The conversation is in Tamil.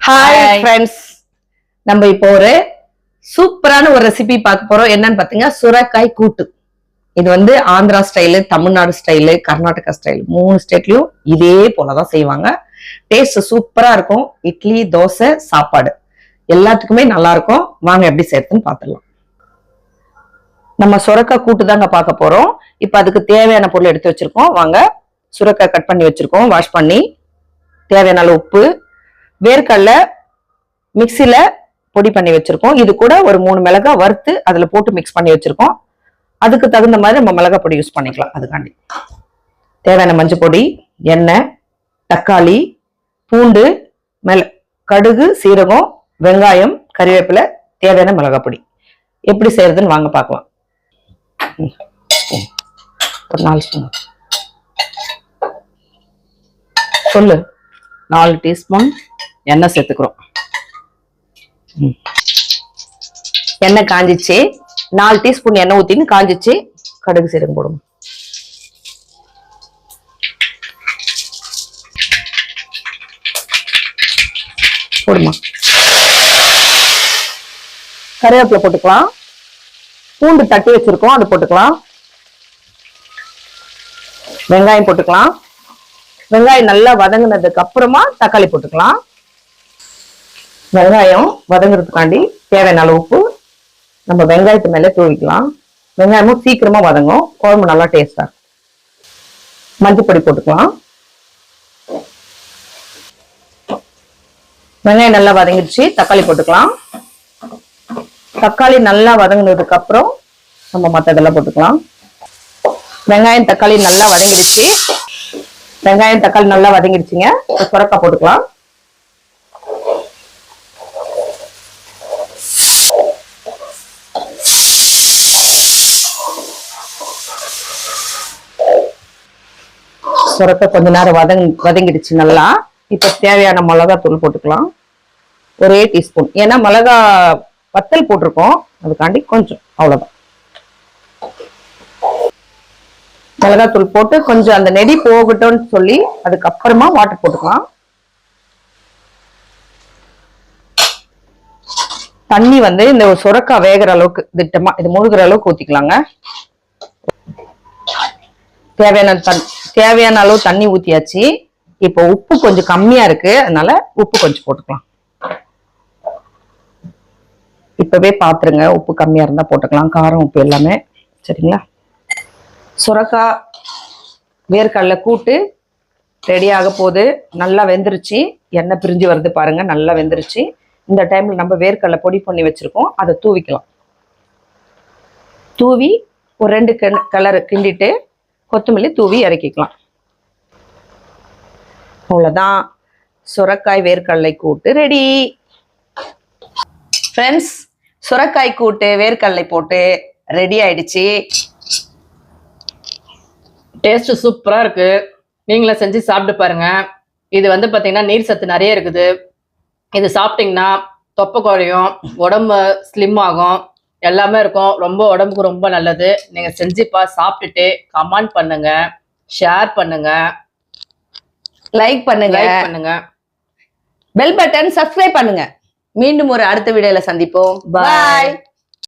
ஹாய் ஃப்ரெண்ட்ஸ், நம்ம இப்போ ஒரு சூப்பரான ஒரு ரெசிபி பார்க்க போறோம். என்னன்னு பாத்தீங்கன்னா சுரைக்காய் கூட்டு. இது வந்து Andhra style, Tamil Nadu style, Karnataka style, 3 ஸ்டேட்லயும் இதே போலதான் செய்வாங்க. டேஸ்ட் சூப்பரா இருக்கும். இட்லி, தோசை, சாப்பாடு எல்லாத்துக்குமே நல்லா இருக்கும். வாங்க எப்படி செய்யறதுன்னு பாத்துடலாம். நம்ம சுரைக்காய் கூட்டு தாங்க பார்க்க போறோம். இப்ப அதுக்கு தேவையான பொருள் எடுத்து வச்சிருக்கோம். வாங்க. சுரைக்காய் கட் பண்ணி வச்சிருக்கோம், வாஷ் பண்ணி. தேவையான அளவு உப்பு, வேர்க்கடலை மிக்சில பொடி பண்ணி வச்சிருக்கோம். இது கூட ஒரு 3 மிளகாய் வறுத்து அதுல போட்டு மிக்ஸ் பண்ணி வச்சிருக்கோம். அதுக்கு தகுந்த மாதிரி நம்ம மிளகாய் பொடி யூஸ் பண்ணிக்கலாம். அதுக்காண்டி தேவையான மஞ்சள் பொடி, எண்ணெய், தக்காளி, பூண்டு, கடுகு, சீரகம், வெங்காயம், கறிவேப்பிலை, தேவையான மிளகாய் பொடி. எப்படி செய்யறதுன்னு வாங்க பார்க்கலாம். ஒரு 4 ஸ்பூன் சொல்லு. 4 டீஸ்பூன் எண்ணெய் சேர்த்துக்கிறோம். எண்ணெய் காஞ்சிச்சு. 4 டீஸ்பூன் எண்ணெய் ஊத்தின்னு காஞ்சிச்சு. கடுகு சீரகம் போடுங்க. போடுமா. கருவேப்பிலை போட்டுக்கலாம். பூண்டு தட்டி வச்சிருக்கோம், அது போட்டுக்கலாம். வெங்காயம் போட்டுக்கலாம். வெங்காயம் நல்லா வதங்கினதுக்கு அப்புறமா தக்காளி போட்டுக்கலாம். வெங்காயம் வதங்குறதுக்காண்டி தேவையான அளவு உப்பு நம்ம வெங்காயத்து மேல தூவிக்கலாம். வெங்காயமும் சீக்கிரமா வதங்கும், குழம்பு நல்லா டேஸ்டா இருக்கும். மஞ்சள் பொடி போட்டுக்கலாம். வெங்காயம் நல்லா வதங்கிடுச்சு. தக்காளி போட்டுக்கலாம். தக்காளி நல்லா வதங்கினதுக்கு அப்புறம் நம்ம மற்றதெல்லாம் போட்டுக்கலாம். வெங்காயம் தக்காளி நல்லா வதங்கிடுச்சு. வெங்காயம் தக்காளி நல்லா வதங்கிடுச்சுங்க. சுரைக்காய் போட்டுக்கலாம். சுரைக்காய் கொஞ்ச நேரம் வதங்கிடுச்சு நல்லா. இப்ப தேவையான மிளகாய் தூள் போட்டுக்கலாம். ஒரே டீஸ்பூன். ஏன்னா மிளகா வத்தல் போட்டிருக்கோம், அதுக்காண்டி கொஞ்சம், அவ்வளவுதான். மிளகாய் தூள் போட்டு கொஞ்சம் அந்த நெடி போகட்டும்னு சொல்லி அதுக்கப்புறமா வாட்டர் போட்டுக்கலாம். தண்ணி வந்து இந்த சுரைக்காய் வேகிற அளவுக்கு திட்டமா இது முழுகிற அளவுக்கு ஊத்திக்கலாங்க. தேவையான அளவு தண்ணி ஊத்தியாச்சு. இப்போ உப்பு கொஞ்சம் கம்மியா இருக்கு, அதனால உப்பு கொஞ்சம் போட்டுக்கலாம். இப்பவே பாத்துருங்க, உப்பு கம்மியா இருந்தா போட்டுக்கலாம். காரம் உப்பு எல்லாமே சரிங்களா. சுரைக்காய் வேர்க்கடலை கூட்டு ரெடி ஆக போகுது. நல்லா வெந்துருச்சு. எண்ணெய் பிரிஞ்சு வருது பாருங்க, நல்லா வெந்துருச்சு. இந்த டைம்ல நம்ம வேர்க்கடலை பொடி பண்ணி வச்சிருக்கோம், அதை தூவிக்கலாம். தூவி ஒரு 2 கலர் கிண்டிட்டு கொத்தமல்லி தூவி இறக்கிக்கலாம். அவ்வளவுதான், சுரைக்காய் வேர்க்கடலை கூட்டு ரெடி. ஃப்ரெண்ட்ஸ், சுரைக்காய் கூட்டு வேர்க்கடலை போட்டு ரெடி ஆயிடுச்சு. டேஸ்ட் சூப்பரா இருக்கு. நீங்களே செஞ்சு சாப்பிட்டு பாருங்க. இது வந்து பாத்தீங்கன்னா நீர் சத்து நிறைய இருக்குது. இது சாப்பிட்டீங்கன்னா தொப்பை குறையும், உடம்பு ஸ்லிம் ஆகும், எல்லாமே இருக்கும். ரொம்ப உடம்புக்கு ரொம்ப நல்லது. நீங்க செஞ்சு சாப்பிட்டுட்டு கமெண்ட் பண்ணுங்க, ஷேர் பண்ணுங்க, லைக் பண்ணுங்க, பெல் பட்டன் சப்ஸ்கிரைப் பண்ணுங்க. மீண்டும் ஒரு அடுத்த வீடியோல சந்திப்போம். பாய்.